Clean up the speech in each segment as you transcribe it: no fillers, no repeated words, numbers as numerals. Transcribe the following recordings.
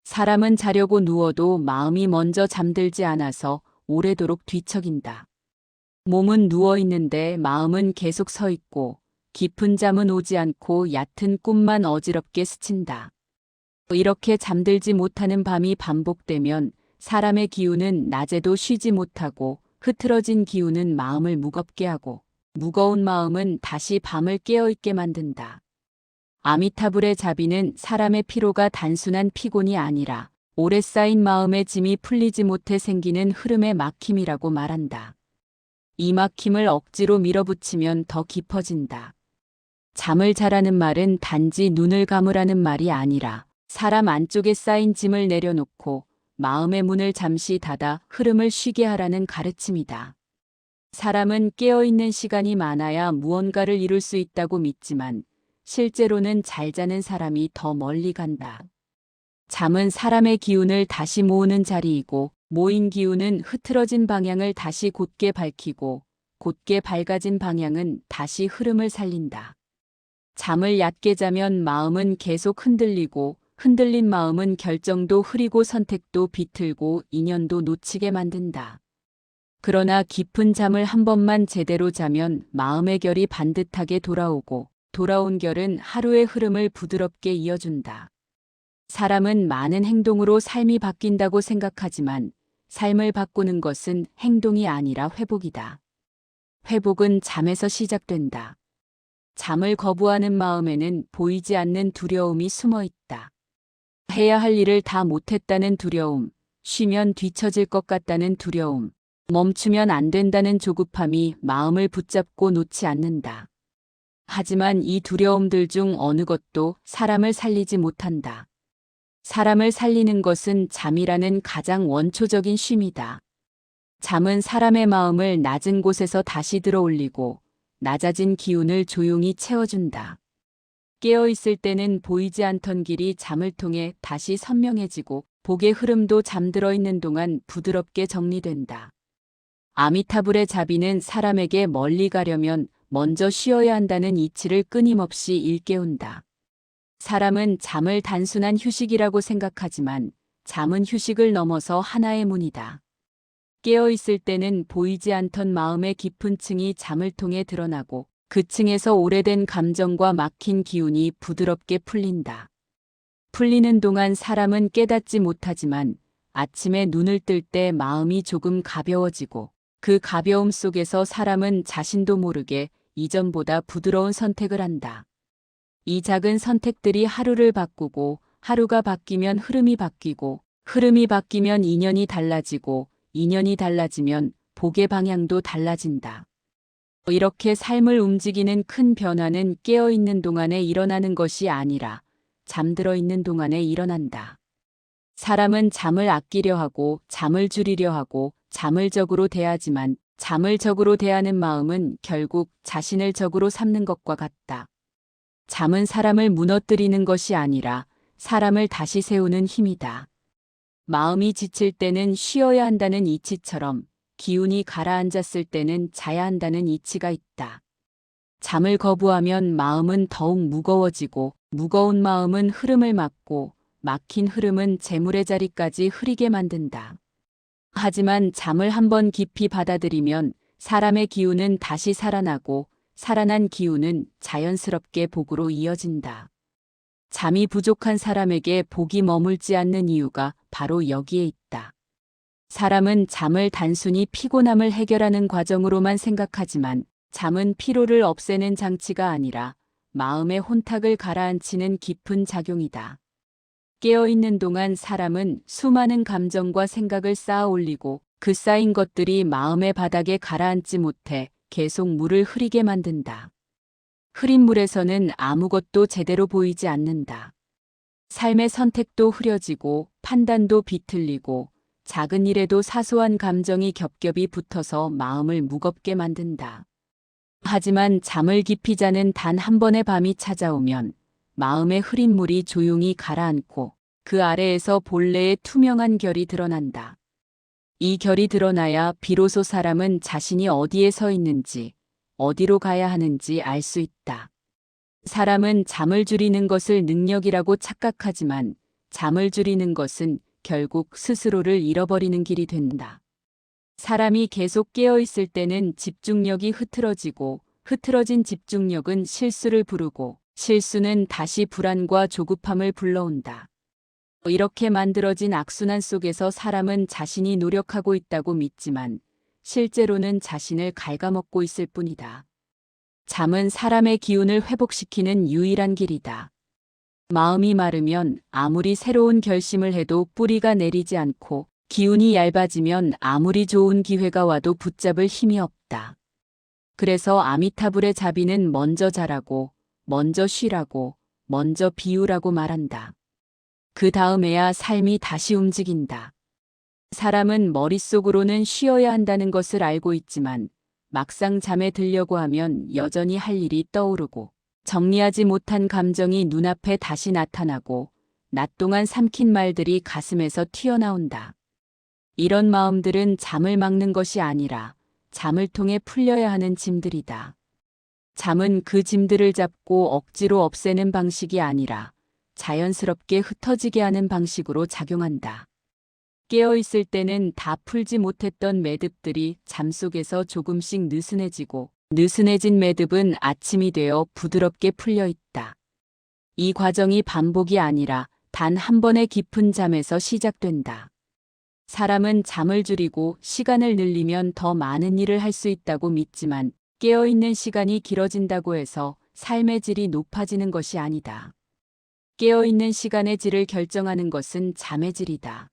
사람은 자려고 누워도 마음이 먼저 잠들지 않아서 오래도록 뒤척인다. 몸은 누워 있는데 마음은 계속 서 있고 깊은 잠은 오지 않고 얕은 꿈만 어지럽게 스친다. 이렇게 잠들지 못하는 밤이 반복되면 사람의 기운은 낮에도 쉬지 못하고 흐트러진 기운은 마음을 무겁게 하고 무거운 마음은 다시 밤을 깨어있게 만든다. 아미타불의 자비는 사람의 피로가 단순한 피곤이 아니라 오래 쌓인 마음의 짐이 풀리지 못해 생기는 흐름의 막힘이라고 말한다. 이 막힘을 억지로 밀어붙이면 더 깊어진다. 잠을 자라는 말은 단지 눈을 감으라는 말이 아니라 사람 안쪽에 쌓인 짐을 내려놓고 마음의 문을 잠시 닫아 흐름을 쉬게 하라는 가르침이다. 사람은 깨어있는 시간이 많아야 무언가를 이룰 수 있다고 믿지만 실제로는 잘 자는 사람이 더 멀리 간다. 잠은 사람의 기운을 다시 모으는 자리이고 모인 기운은 흐트러진 방향을 다시 곧게 밝히고 곧게 밝아진 방향은 다시 흐름을 살린다. 잠을 얕게 자면 마음은 계속 흔들리고 흔들린 마음은 결정도 흐리고 선택도 비틀고 인연도 놓치게 만든다. 그러나 깊은 잠을 한 번만 제대로 자면 마음의 결이 반듯하게 돌아오고 돌아온 결은 하루의 흐름을 부드럽게 이어준다. 사람은 많은 행동으로 삶이 바뀐다고 생각하지만 삶을 바꾸는 것은 행동이 아니라 회복이다. 회복은 잠에서 시작된다. 잠을 거부하는 마음에는 보이지 않는 두려움이 숨어 있다. 해야 할 일을 다 못했다는 두려움, 쉬면 뒤처질 것 같다는 두려움, 멈추면 안 된다는 조급함이 마음을 붙잡고 놓지 않는다. 하지만 이 두려움들 중 어느 것도 사람을 살리지 못한다. 사람을 살리는 것은 잠이라는 가장 원초적인 쉼이다. 잠은 사람의 마음을 낮은 곳에서 다시 들어올리고 낮아진 기운을 조용히 채워준다. 깨어있을 때는 보이지 않던 길이 잠을 통해 다시 선명해지고 복의 흐름도 잠들어 있는 동안 부드럽게 정리된다. 아미타불의 자비는 사람에게 멀리 가려면 먼저 쉬어야 한다는 이치를 끊임없이 일깨운다. 사람은 잠을 단순한 휴식이라고 생각하지만 잠은 휴식을 넘어서 하나의 문이다. 깨어있을 때는 보이지 않던 마음의 깊은 층이 잠을 통해 드러나고 그 층에서 오래된 감정과 막힌 기운이 부드럽게 풀린다. 풀리는 동안 사람은 깨닫지 못하지만 아침에 눈을 뜰 때 마음이 조금 가벼워지고 그 가벼움 속에서 사람은 자신도 모르게 이전보다 부드러운 선택을 한다. 이 작은 선택들이 하루를 바꾸고 하루가 바뀌면 흐름이 바뀌고 흐름이 바뀌면 인연이 달라지고 인연이 달라지면 복의 방향도 달라진다. 이렇게 삶을 움직이는 큰 변화는 깨어있는 동안에 일어나는 것이 아니라 잠들어 있는 동안에 일어난다. 사람은 잠을 아끼려 하고 잠을 줄이려 하고 잠을 적으로 대하지만 잠을 적으로 대하는 마음은 결국 자신을 적으로 삼는 것과 같다. 잠은 사람을 무너뜨리는 것이 아니라 사람을 다시 세우는 힘이다. 마음이 지칠 때는 쉬어야 한다는 이치처럼 기운이 가라앉았을 때는 자야 한다는 이치가 있다. 잠을 거부하면 마음은 더욱 무거워지고 무거운 마음은 흐름을 막고 막힌 흐름은 재물의 자리까지 흐리게 만든다. 하지만 잠을 한번 깊이 받아들이면 사람의 기운은 다시 살아나고 살아난 기운은 자연스럽게 복으로 이어진다. 잠이 부족한 사람에게 복이 머물지 않는 이유가 바로 여기에 있다. 사람은 잠을 단순히 피곤함을 해결하는 과정으로만 생각하지만 잠은 피로를 없애는 장치가 아니라 마음의 혼탁을 가라앉히는 깊은 작용이다. 깨어있는 동안 사람은 수많은 감정과 생각을 쌓아 올리고 그 쌓인 것들이 마음의 바닥에 가라앉지 못해 계속 물을 흐리게 만든다. 흐린 물에서는 아무것도 제대로 보이지 않는다. 삶의 선택도 흐려지고 판단도 비틀리고 작은 일에도 사소한 감정이 겹겹이 붙어서 마음을 무겁게 만든다. 하지만 잠을 깊이 자는 단 한 번의 밤이 찾아오면 마음의 흐린 물이 조용히 가라앉고 그 아래에서 본래의 투명한 결이 드러난다. 이 결이 드러나야 비로소 사람은 자신이 어디에 서 있는지, 어디로 가야 하는지 알 수 있다. 사람은 잠을 줄이는 것을 능력이라고 착각하지만 잠을 줄이는 것은 결국 스스로를 잃어버리는 길이 된다. 사람이 계속 깨어 있을 때는 집중력이 흐트러지고 흐트러진 집중력은 실수를 부르고 실수는 다시 불안과 조급함을 불러온다. 이렇게 만들어진 악순환 속에서 사람은 자신이 노력하고 있다고 믿지만 실제로는 자신을 갉아먹고 있을 뿐이다. 잠은 사람의 기운을 회복시키는 유일한 길이다. 마음이 마르면 아무리 새로운 결심을 해도 뿌리가 내리지 않고 기운이 얇아지면 아무리 좋은 기회가 와도 붙잡을 힘이 없다. 그래서 아미타불의 자비는 먼저 자라고, 먼저 쉬라고, 먼저 비우라고 말한다. 그 다음에야 삶이 다시 움직인다. 사람은 머릿속으로는 쉬어야 한다는 것을 알고 있지만 막상 잠에 들려고 하면 여전히 할 일이 떠오르고 정리하지 못한 감정이 눈앞에 다시 나타나고 낮 동안 삼킨 말들이 가슴에서 튀어나온다. 이런 마음들은 잠을 막는 것이 아니라 잠을 통해 풀려야 하는 짐들이다. 잠은 그 짐들을 잡고 억지로 없애는 방식이 아니라 자연스럽게 흩어지게 하는 방식으로 작용한다. 깨어있을 때는 다 풀지 못했던 매듭들이 잠속에서 조금씩 느슨해지고 느슨해진 매듭은 아침이 되어 부드럽게 풀려 있다. 이 과정이 반복이 아니라 단 한 번의 깊은 잠에서 시작된다. 사람은 잠을 줄이고 시간을 늘리면 더 많은 일을 할 수 있다고 믿지만 깨어있는 시간이 길어진다고 해서 삶의 질이 높아지는 것이 아니다. 깨어있는 시간의 질을 결정하는 것은 잠의 질이다.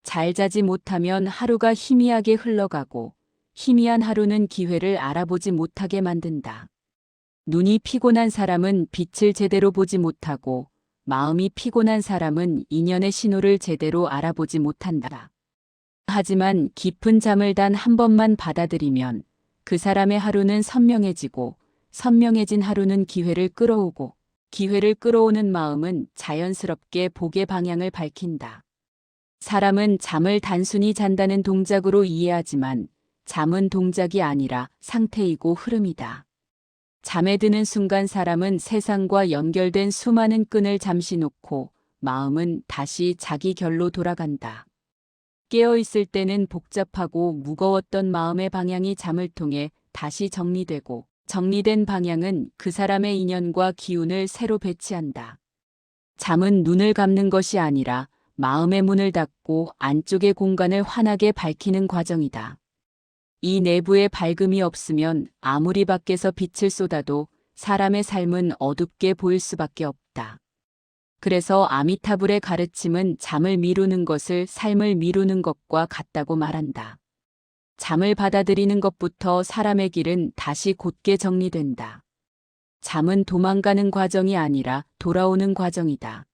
잘 자지 못하면 하루가 희미하게 흘러가고 희미한 하루는 기회를 알아보지 못하게 만든다. 눈이 피곤한 사람은 빛을 제대로 보지 못하고 마음이 피곤한 사람은 인연의 신호를 제대로 알아보지 못한다. 하지만 깊은 잠을 단 한 번만 받아들이면 그 사람의 하루는 선명해지고 선명해진 하루는 기회를 끌어오고 기회를 끌어오는 마음은 자연스럽게 복의 방향을 밝힌다. 사람은 잠을 단순히 잔다는 동작으로 이해하지만 잠은 동작이 아니라 상태이고 흐름이다. 잠에 드는 순간 사람은 세상과 연결된 수많은 끈을 잠시 놓고 마음은 다시 자기 결로 돌아간다. 깨어있을 때는 복잡하고 무거웠던 마음의 방향이 잠을 통해 다시 정리되고 정리된 방향은 그 사람의 인연과 기운을 새로 배치한다. 잠은 눈을 감는 것이 아니라 마음의 문을 닫고 안쪽의 공간을 환하게 밝히는 과정이다. 이 내부에 밝음이 없으면 아무리 밖에서 빛을 쏟아도 사람의 삶은 어둡게 보일 수밖에 없다. 그래서 아미타불의 가르침은 잠을 미루는 것을 삶을 미루는 것과 같다고 말한다. 잠을 받아들이는 것부터 사람의 길은 다시 곧게 정리된다. 잠은 도망가는 과정이 아니라 돌아오는 과정이다.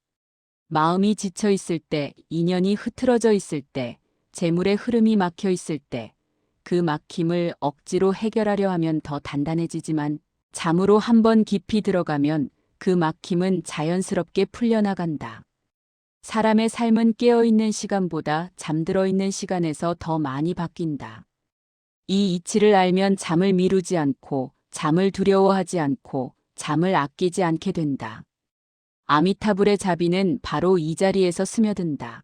마음이 지쳐 있을 때, 인연이 흐트러져 있을 때, 재물의 흐름이 막혀 있을 때, 그 막힘을 억지로 해결하려 하면 더 단단해지지만 잠으로 한번 깊이 들어가면 그 막힘은 자연스럽게 풀려나간다. 사람의 삶은 깨어있는 시간보다 잠들어 있는 시간에서 더 많이 바뀐다. 이 이치를 알면 잠을 미루지 않고 잠을 두려워하지 않고 잠을 아끼지 않게 된다. 아미타불의 자비는 바로 이 자리에서 스며든다.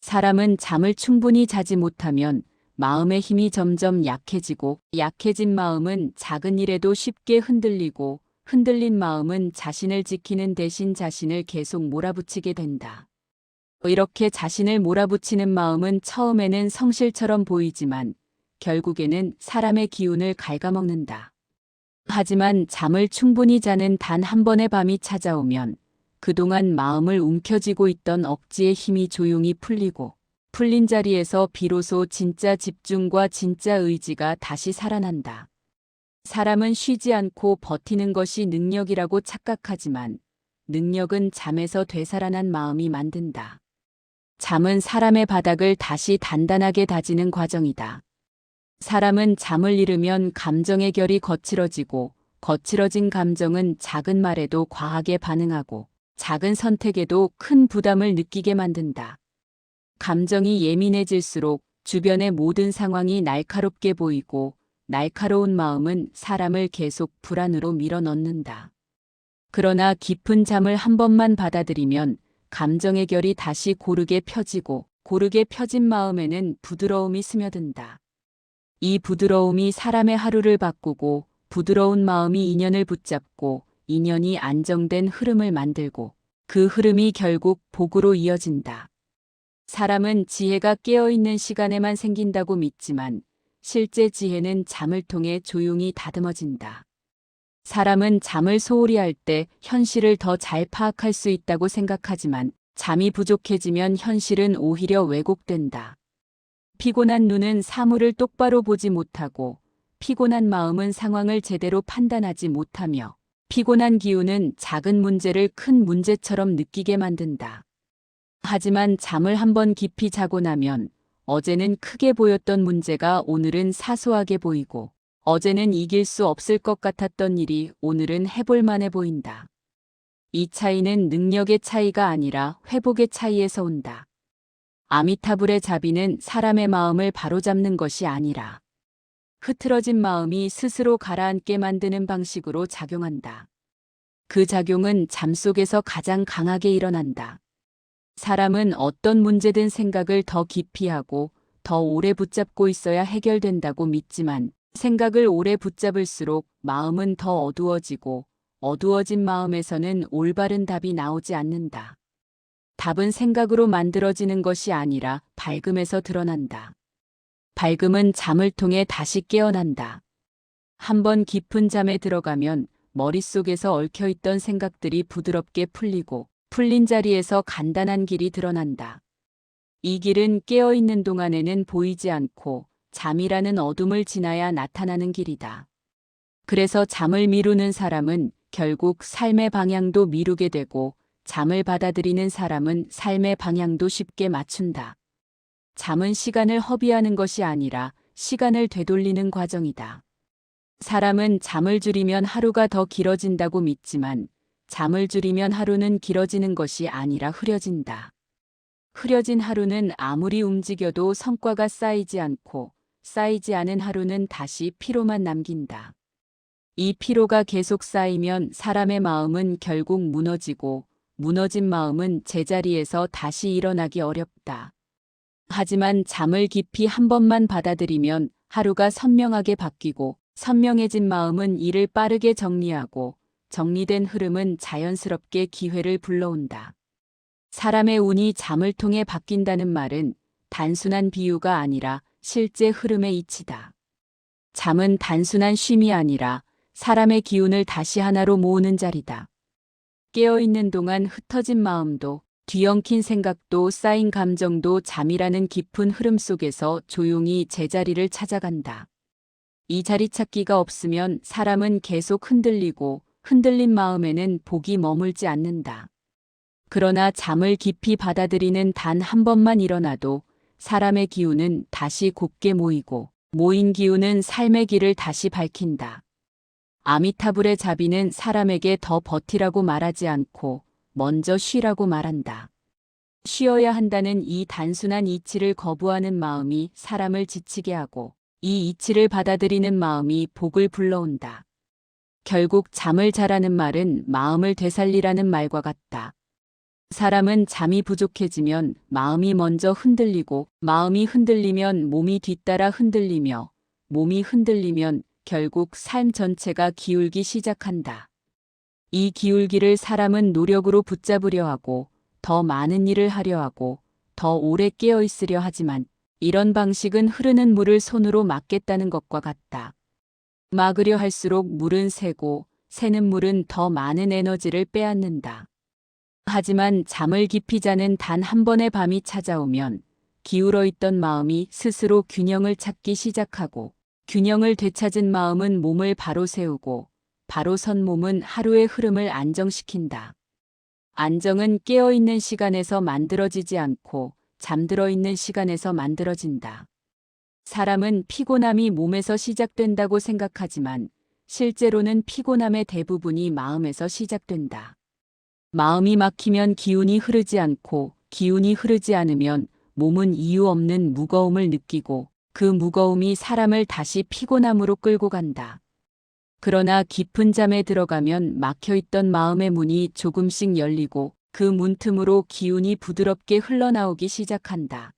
사람은 잠을 충분히 자지 못하면 마음의 힘이 점점 약해지고 약해진 마음은 작은 일에도 쉽게 흔들리고 흔들린 마음은 자신을 지키는 대신 자신을 계속 몰아붙이게 된다. 이렇게 자신을 몰아붙이는 마음은 처음에는 성실처럼 보이지만 결국에는 사람의 기운을 갉아먹는다. 하지만 잠을 충분히 자는 단 한 번의 밤이 찾아오면 그동안 마음을 움켜쥐고 있던 억지의 힘이 조용히 풀리고 풀린 자리에서 비로소 진짜 집중과 진짜 의지가 다시 살아난다. 사람은 쉬지 않고 버티는 것이 능력이라고 착각하지만 능력은 잠에서 되살아난 마음이 만든다. 잠은 사람의 바닥을 다시 단단하게 다지는 과정이다. 사람은 잠을 잃으면 감정의 결이 거칠어지고 거칠어진 감정은 작은 말에도 과하게 반응하고 작은 선택에도 큰 부담을 느끼게 만든다. 감정이 예민해질수록 주변의 모든 상황이 날카롭게 보이고 날카로운 마음은 사람을 계속 불안으로 밀어넣는다. 그러나 깊은 잠을 한 번만 받아들이면 감정의 결이 다시 고르게 펴지고 고르게 펴진 마음에는 부드러움이 스며든다. 이 부드러움이 사람의 하루를 바꾸고 부드러운 마음이 인연을 붙잡고 인연이 안정된 흐름을 만들고 그 흐름이 결국 복으로 이어진다. 사람은 지혜가 깨어있는 시간에만 생긴다고 믿지만 실제 지혜는 잠을 통해 조용히 다듬어진다. 사람은 잠을 소홀히 할 때 현실을 더 잘 파악할 수 있다고 생각하지만 잠이 부족해지면 현실은 오히려 왜곡된다. 피곤한 눈은 사물을 똑바로 보지 못하고 피곤한 마음은 상황을 제대로 판단하지 못하며 피곤한 기운은 작은 문제를 큰 문제처럼 느끼게 만든다. 하지만 잠을 한번 깊이 자고 나면 어제는 크게 보였던 문제가 오늘은 사소하게 보이고 어제는 이길 수 없을 것 같았던 일이 오늘은 해볼 만해 보인다. 이 차이는 능력의 차이가 아니라 회복의 차이에서 온다. 아미타불의 자비는 사람의 마음을 바로잡는 것이 아니라 흐트러진 마음이 스스로 가라앉게 만드는 방식으로 작용한다. 그 작용은 잠 속에서 가장 강하게 일어난다. 사람은 어떤 문제든 생각을 더 깊이 하고 더 오래 붙잡고 있어야 해결된다고 믿지만 생각을 오래 붙잡을수록 마음은 더 어두워지고 어두워진 마음에서는 올바른 답이 나오지 않는다. 답은 생각으로 만들어지는 것이 아니라 밝음에서 드러난다. 밝음은 잠을 통해 다시 깨어난다. 한번 깊은 잠에 들어가면 머릿속에서 얽혀있던 생각들이 부드럽게 풀리고 풀린 자리에서 간단한 길이 드러난다. 이 길은 깨어있는 동안에는 보이지 않고 잠이라는 어둠을 지나야 나타나는 길이다. 그래서 잠을 미루는 사람은 결국 삶의 방향도 미루게 되고 잠을 받아들이는 사람은 삶의 방향도 쉽게 맞춘다. 잠은 시간을 허비하는 것이 아니라 시간을 되돌리는 과정이다. 사람은 잠을 줄이면 하루가 더 길어진다고 믿지만 잠을 줄이면 하루는 길어지는 것이 아니라 흐려진다. 흐려진 하루는 아무리 움직여도 성과가 쌓이지 않고 쌓이지 않은 하루는 다시 피로만 남긴다. 이 피로가 계속 쌓이면 사람의 마음은 결국 무너지고 무너진 마음은 제자리에서 다시 일어나기 어렵다. 하지만 잠을 깊이 한 번만 받아들이면 하루가 선명하게 바뀌고 선명해진 마음은 일을 빠르게 정리하고 정리된 흐름은 자연스럽게 기회를 불러온다. 사람의 운이 잠을 통해 바뀐다는 말은 단순한 비유가 아니라 실제 흐름의 이치다. 잠은 단순한 쉼이 아니라 사람의 기운을 다시 하나로 모으는 자리다. 깨어있는 동안 흩어진 마음도 뒤엉킨 생각도 쌓인 감정도 잠이라는 깊은 흐름 속에서 조용히 제자리를 찾아간다. 이 자리 찾기가 없으면 사람은 계속 흔들리고 흔들린 마음에는 복이 머물지 않는다. 그러나 잠을 깊이 받아들이는 단 한 번만 일어나도 사람의 기운은 다시 곧게 모이고 모인 기운은 삶의 길을 다시 밝힌다. 아미타불의 자비는 사람에게 더 버티라고 말하지 않고 먼저 쉬라고 말한다. 쉬어야 한다는 이 단순한 이치를 거부하는 마음이 사람을 지치게 하고 이 이치를 받아들이는 마음이 복을 불러온다. 결국 잠을 자라는 말은 마음을 되살리라는 말과 같다. 사람은 잠이 부족해지면 마음이 먼저 흔들리고 마음이 흔들리면 몸이 뒤따라 흔들리며 몸이 흔들리면 결국 삶 전체가 기울기 시작한다. 이 기울기를 사람은 노력으로 붙잡으려 하고 더 많은 일을 하려 하고 더 오래 깨어 있으려 하지만 이런 방식은 흐르는 물을 손으로 막겠다는 것과 같다. 막으려 할수록 물은 새고 새는 물은 더 많은 에너지를 빼앗는다. 하지만 잠을 깊이 자는 단 한 번의 밤이 찾아오면 기울어 있던 마음이 스스로 균형을 찾기 시작하고 균형을 되찾은 마음은 몸을 바로 세우고 바로 선 몸은 하루의 흐름을 안정시킨다. 안정은 깨어있는 시간에서 만들어지지 않고 잠들어 있는 시간에서 만들어진다. 사람은 피곤함이 몸에서 시작된다고 생각하지만 실제로는 피곤함의 대부분이 마음에서 시작된다. 마음이 막히면 기운이 흐르지 않고 기운이 흐르지 않으면 몸은 이유 없는 무거움을 느끼고 그 무거움이 사람을 다시 피곤함으로 끌고 간다. 그러나 깊은 잠에 들어가면 막혀있던 마음의 문이 조금씩 열리고 그 문틈으로 기운이 부드럽게 흘러나오기 시작한다.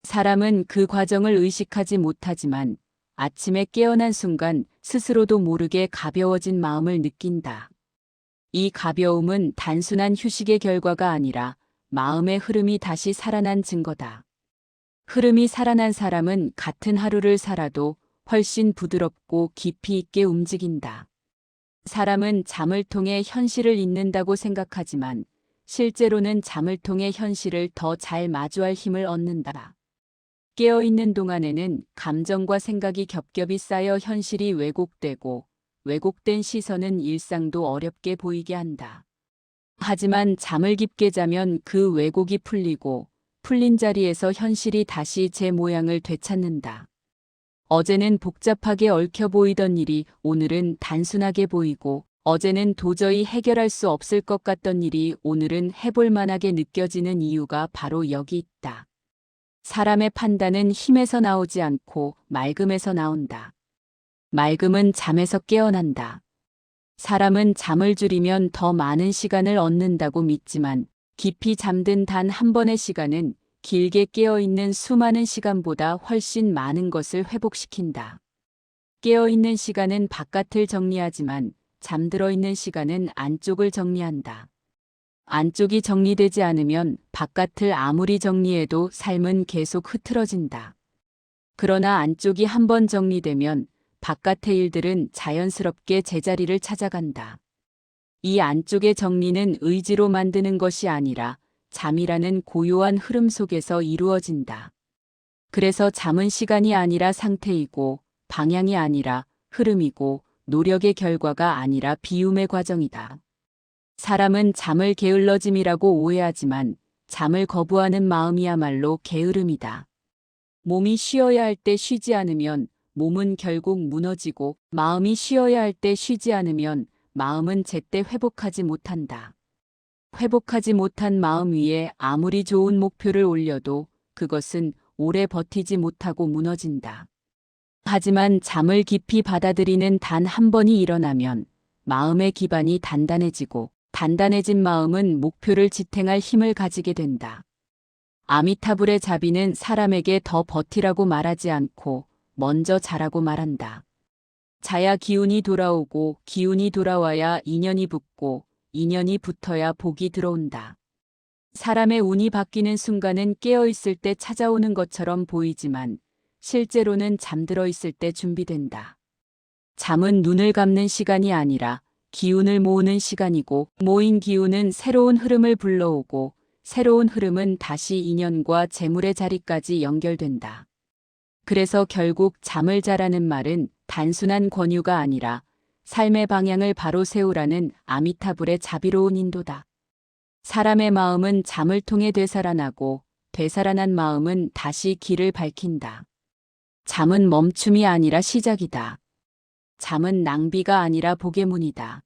사람은 그 과정을 의식하지 못하지만 아침에 깨어난 순간 스스로도 모르게 가벼워진 마음을 느낀다. 이 가벼움은 단순한 휴식의 결과가 아니라 마음의 흐름이 다시 살아난 증거다. 흐름이 살아난 사람은 같은 하루를 살아도 훨씬 부드럽고 깊이 있게 움직인다. 사람은 잠을 통해 현실을 잊는다고 생각하지만 실제로는 잠을 통해 현실을 더 잘 마주할 힘을 얻는다. 깨어있는 동안에는 감정과 생각이 겹겹이 쌓여 현실이 왜곡되고 왜곡된 시선은 일상도 어렵게 보이게 한다. 하지만 잠을 깊게 자면 그 왜곡이 풀리고 풀린 자리에서 현실이 다시 제 모양을 되찾는다. 어제는 복잡하게 얽혀 보이던 일이 오늘은 단순하게 보이고 어제는 도저히 해결할 수 없을 것 같던 일이 오늘은 해볼 만하게 느껴지는 이유가 바로 여기 있다. 사람의 판단은 힘에서 나오지 않고 맑음에서 나온다. 맑음은 잠에서 깨어난다. 사람은 잠을 줄이면 더 많은 시간을 얻는다고 믿지만 깊이 잠든 단 한 번의 시간은 길게 깨어있는 수많은 시간보다 훨씬 많은 것을 회복시킨다. 깨어있는 시간은 바깥을 정리하지만 잠들어 있는 시간은 안쪽을 정리한다. 안쪽이 정리되지 않으면 바깥을 아무리 정리해도 삶은 계속 흐트러진다. 그러나 안쪽이 한번 정리되면 바깥의 일들은 자연스럽게 제자리를 찾아간다. 이 안쪽의 정리는 의지로 만드는 것이 아니라 잠이라는 고요한 흐름 속에서 이루어진다. 그래서 잠은 시간이 아니라 상태이고 방향이 아니라 흐름이고 노력의 결과가 아니라 비움의 과정이다. 사람은 잠을 게을러짐이라고 오해하지만 잠을 거부하는 마음이야말로 게으름이다. 몸이 쉬어야 할 때 쉬지 않으면 몸은 결국 무너지고 마음이 쉬어야 할 때 쉬지 않으면 마음은 제때 회복하지 못한다. 회복하지 못한 마음 위에 아무리 좋은 목표를 올려도 그것은 오래 버티지 못하고 무너진다. 하지만 잠을 깊이 받아들이는 단 한 번이 일어나면 마음의 기반이 단단해지고 단단해진 마음은 목표를 지탱할 힘을 가지게 된다. 아미타불의 자비는 사람에게 더 버티라고 말하지 않고 먼저 자라고 말한다. 자야 기운이 돌아오고 기운이 돌아와야 인연이 붙고 인연이 붙어야 복이 들어온다. 사람의 운이 바뀌는 순간은 깨어있을 때 찾아오는 것처럼 보이지만 실제로는 잠들어 있을 때 준비된다. 잠은 눈을 감는 시간이 아니라 기운을 모으는 시간이고 모인 기운은 새로운 흐름을 불러오고 새로운 흐름은 다시 인연과 재물의 자리까지 연결된다. 그래서 결국 잠을 자라는 말은 단순한 권유가 아니라 삶의 방향을 바로 세우라는 아미타불의 자비로운 인도다. 사람의 마음은 잠을 통해 되살아나고 되살아난 마음은 다시 길을 밝힌다. 잠은 멈춤이 아니라 시작이다. 잠은 낭비가 아니라 복의 문이다.